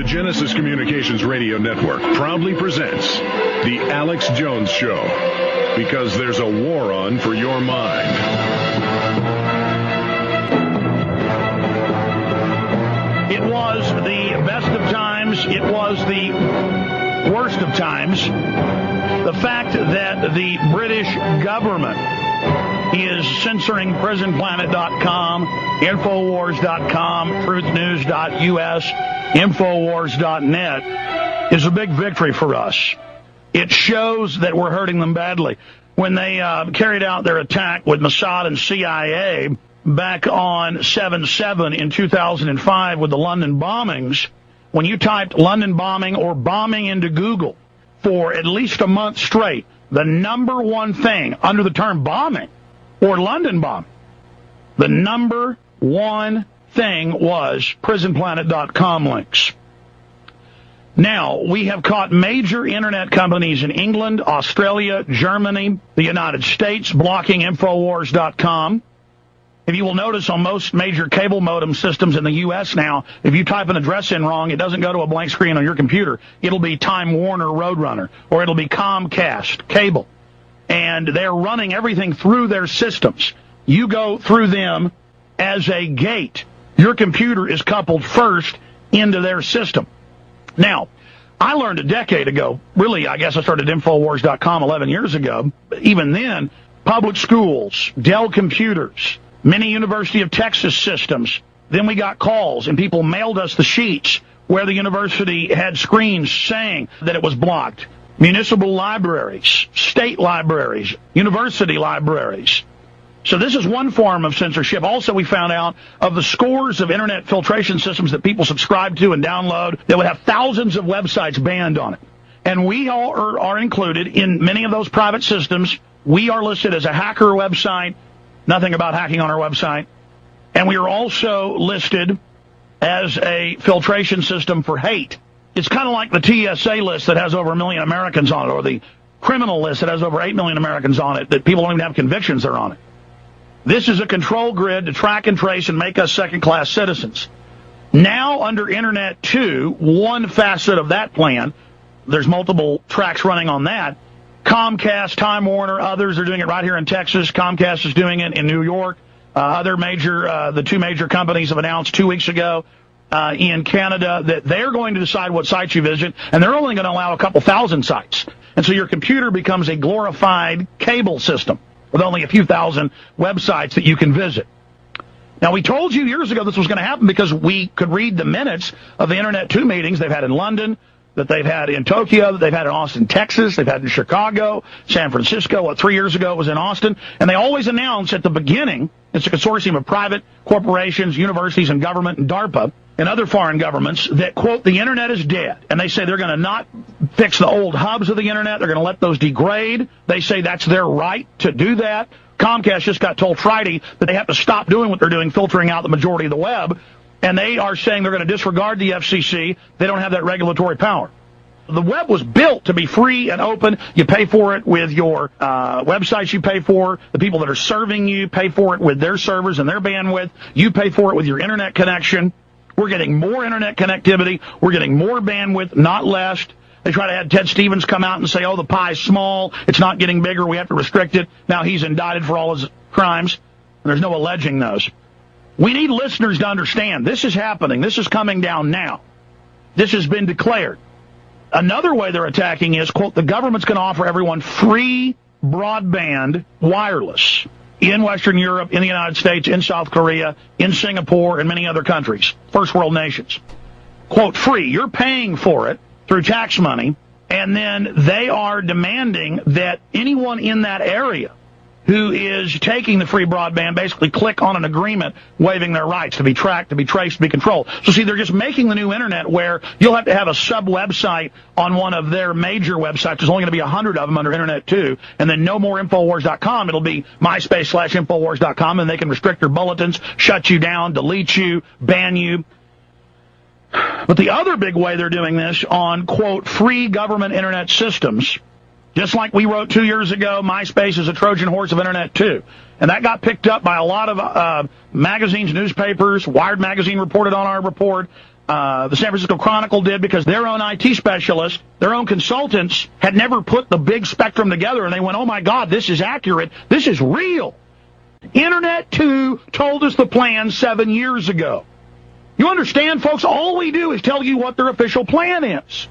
Genesis Communications Radio Network proudly presents The Alex Jones Show, because there's a war on for your mind. It was the best of times. It was the worst of times. The fact that the British government is censoring prisonplanet.com, Infowars.com, truthnews.us, Infowars.net is a big victory for us. It shows that we're hurting them badly. When they carried out their attack with Mossad and CIA back on 7/7 in 2005 with the London bombings, when you typed London bombing or bombing into Google for at least a month straight, the number one thing under the term bombing or London bombing, the number one thing was prisonplanet.com links. Now, we have caught major internet companies in England, Australia, Germany, the United States blocking Infowars.com. If you will notice on most major cable modem systems in the U.S. now, if you type an address in wrong, it doesn't go to a blank screen on your computer. It'll be Time Warner Roadrunner, or it'll be Comcast cable. And they're running everything through their systems. You go through them as a gate. Your computer is coupled first into their system. Now, I learned a decade ago, really, I guess I started Infowars.com 11 years ago. Even then, public schools, Dell computers, many University of Texas systems. Then we got calls, and people mailed us the sheets where the university had screens saying that it was blocked. Municipal libraries, state libraries, university libraries. So this is one form of censorship. Also, we found out of the scores of internet filtration systems that people subscribe to and download that would have thousands of websites banned on it. And we all are included in many of those private systems. We are listed as a hacker website. Nothing about hacking on our website. And we are also listed as a filtration system for hate. It's kind of like the TSA list that has over 1 million Americans on it, or the criminal list that has over 8 million Americans on it, that people don't even have convictions that are on it. This is a control grid to track and trace and make us second-class citizens. Now, under Internet 2, one facet of that plan, there's multiple tracks running on that. Comcast, Time Warner, others are doing it right here in Texas. Comcast is doing it in New York. The two major companies have announced 2 weeks ago in Canada that they're going to decide what sites you visit, and they're only going to allow a couple thousand sites. And so your computer becomes a glorified cable system with only a few thousand websites that you can visit. Now, we told you years ago this was going to happen because we could read the minutes of the Internet 2 meetings they've had in London, that they've had in Tokyo, that they've had in Austin, Texas, they've had in Chicago, San Francisco. 3 years ago it was in Austin. And they always announce at the beginning, it's a consortium of private corporations, universities, and government, and DARPA, and other foreign governments that, quote, the Internet is dead. And they say they're going to not fix the old hubs of the Internet. They're going to let those degrade. They say that's their right to do that. Comcast just got told Friday that they have to stop doing what they're doing, filtering out the majority of the web. And they are saying they're going to disregard the FCC. They don't have that regulatory power. The web was built to be free and open. You pay for it with your websites you pay for. The people that are serving you pay for it with their servers and their bandwidth. You pay for it with your internet connection. We're getting more internet connectivity. We're getting more bandwidth, not less. They try to have Ted Stevens come out and say, oh, the pie's small. It's not getting bigger. We have to restrict it. Now he's indicted for all his crimes. And there's no alleging those. We need listeners to understand this is happening. This is coming down now. This has been declared. Another way they're attacking is, quote, the government's going to offer everyone free broadband wireless in Western Europe, in the United States, in South Korea, in Singapore, and many other countries, first world nations. Quote, free. You're paying for it through tax money, and then they are demanding that anyone in that area who is taking the free broadband basically click on an agreement waiving their rights to be tracked, to be traced, to be controlled. So, see, they're just making the new Internet where you'll have to have a sub-website on one of their major websites. There's only going to be 100 of them under Internet 2, and then no more Infowars.com. It'll be MySpace/Infowars.com, and they can restrict your bulletins, shut you down, delete you, ban you. But the other big way they're doing this on, quote, free government Internet systems, just like we wrote 2 years ago, MySpace is a Trojan horse of Internet 2. And that got picked up by a lot of magazines, newspapers. Wired magazine reported on our report. The San Francisco Chronicle did, because their own IT specialists, their own consultants, had never put the big spectrum together, and they went, oh my God, this is accurate. This is real. Internet 2 told us the plan 7 years ago. You understand, folks? All we do is tell you what their official plan is.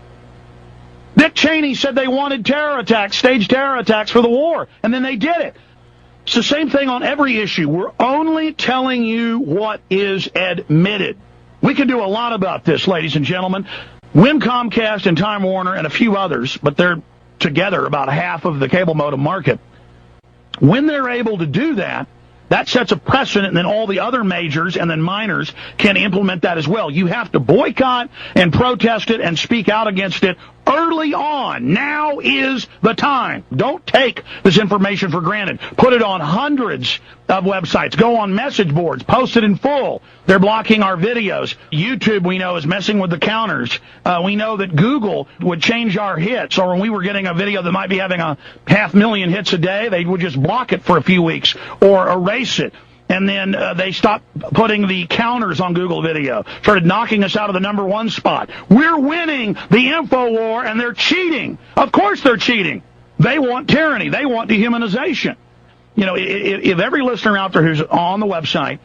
Dick Cheney said they wanted terror attacks, staged terror attacks for the war, and then they did it. It's the same thing on every issue. We're only telling you what is admitted. We can do a lot about this, ladies and gentlemen. Win, Comcast, and Time Warner, and a few others, but they're together about half of the cable modem market. When they're able to do that, that sets a precedent, and then all the other majors and then minors can implement that as well. You have to boycott and protest it and speak out against it early on. Now is the time. Don't take this information for granted. Put it on hundreds of websites. Go on message boards. Post it in full. They're blocking our videos. YouTube, we know, is messing with the counters. We know that Google would change our hits, or when we were getting a video that might be having 500,000 hits a day, they would just block it for a few weeks or erase it. And then they stopped putting the counters on Google Video, started knocking us out of the #1 spot. We're winning the info war, and they're cheating. Of course they're cheating. They want tyranny. They want dehumanization. You know, if every listener out there who's on the website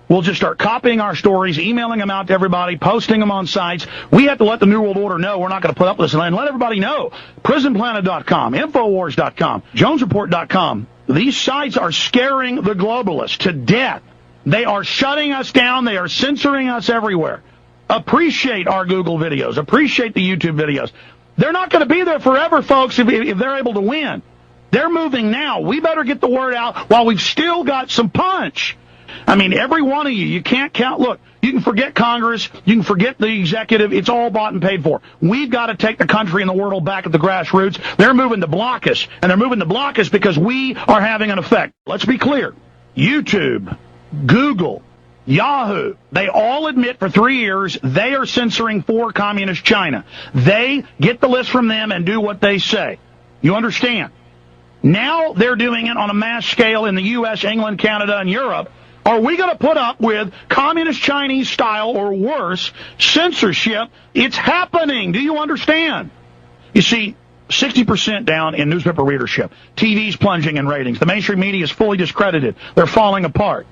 will just start copying our stories, emailing them out to everybody, posting them on sites, we have to let the New World Order know we're not going to put up with this, and let everybody know. PrisonPlanet.com, Infowars.com, JonesReport.com. These sites are scaring the globalists to death. They are shutting us down. They are censoring us everywhere. Appreciate our Google videos. Appreciate the YouTube videos. They're not going to be there forever, folks, if they're able to win. They're moving now. We better get the word out while we've still got some punch. I mean, every one of you can't count. Look, you can forget Congress. You can forget the executive. It's all bought and paid for. We've got to take the country and the world back at the grassroots. They're moving to block us, and they're moving to block us because we are having an effect. Let's be clear. YouTube, Google, Yahoo, they all admit for 3 years they are censoring for communist China. They get the list from them and do what they say. You understand? Now they're doing it on a mass scale in the U.S., England, Canada, and Europe. Are we going to put up with communist Chinese style or worse censorship? It's happening. Do you understand? You see, 60% down in newspaper readership. TV's plunging in ratings. The mainstream media is fully discredited. They're falling apart.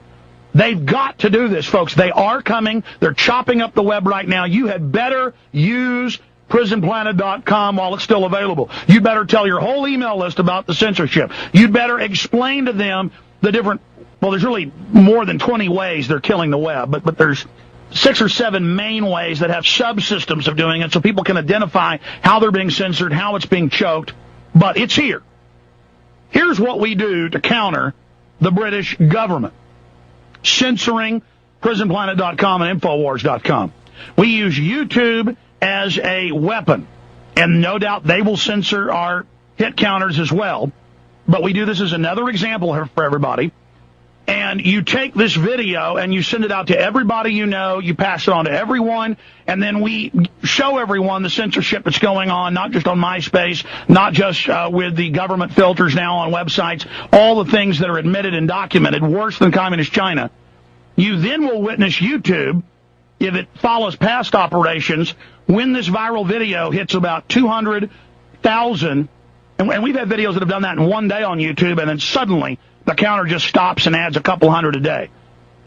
They've got to do this, folks. They are coming. They're chopping up the web right now. You had better use PrisonPlanet.com while it's still available. You better tell your whole email list about the censorship. You'd better explain to them the different, well, there's really more than 20 ways they're killing the web, but there's 6 or 7 main ways that have subsystems of doing it so people can identify how they're being censored, how it's being choked. But it's here. Here's what we do to counter the British government. Censoring PrisonPlanet.com and Infowars.com. We use YouTube as a weapon, and no doubt they will censor our hit counters as well. But we do this as another example for everybody. And you take this video and you send it out to everybody you know, you pass it on to everyone, and then we show everyone the censorship that's going on, not just on MySpace, not just with the government filters now on websites, all the things that are admitted and documented, worse than communist China. You then will witness YouTube, if it follows past operations, when this viral video hits about 200,000, and we've had videos that have done that in one day on YouTube, and then suddenly the counter just stops and adds a couple hundred a day.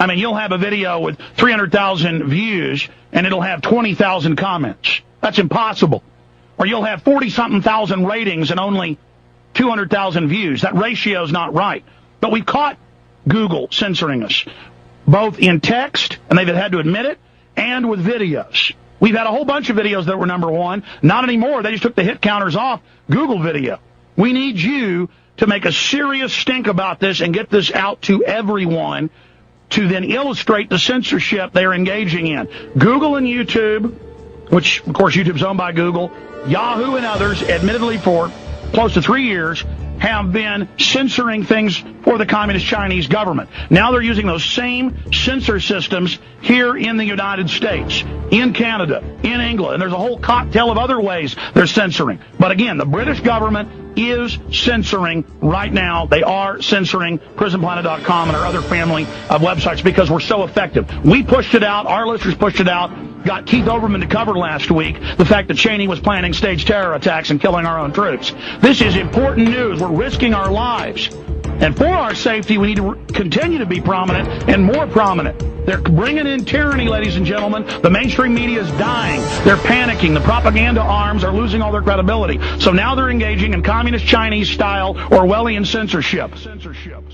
I mean, you'll have a video with 300,000 views, and it'll have 20,000 comments. That's impossible. Or you'll have 40-something thousand ratings and only 200,000 views. That ratio is not right. But we've caught Google censoring us, both in text, and they've had to admit it, and with videos. We've had a whole bunch of videos that were #1. Not anymore. They just took the hit counters off Google video. We need you to make a serious stink about this and get this out to everyone to then illustrate the censorship they're engaging in. Google and YouTube, which, of course, YouTube's owned by Google, Yahoo and others, admittedly for close to 3 years, have been censoring things for the communist Chinese government. Now they're using those same censor systems here in the United States, in Canada, in England, and there's a whole cocktail of other ways they're censoring. But again, the British government is censoring right now. They are censoring PrisonPlanet.com and our other family of websites because we're so effective. We pushed it out. Our listeners pushed it out. got Keith Olbermann to cover last week the fact that Cheney was planning staged terror attacks and killing our own troops. This is important news. We're risking our lives. And for our safety, we need to continue to be prominent and more prominent. They're bringing in tyranny, ladies and gentlemen. The mainstream media is dying. They're panicking. The propaganda arms are losing all their credibility. So now they're engaging in communist Chinese-style Orwellian censorship. Censorship.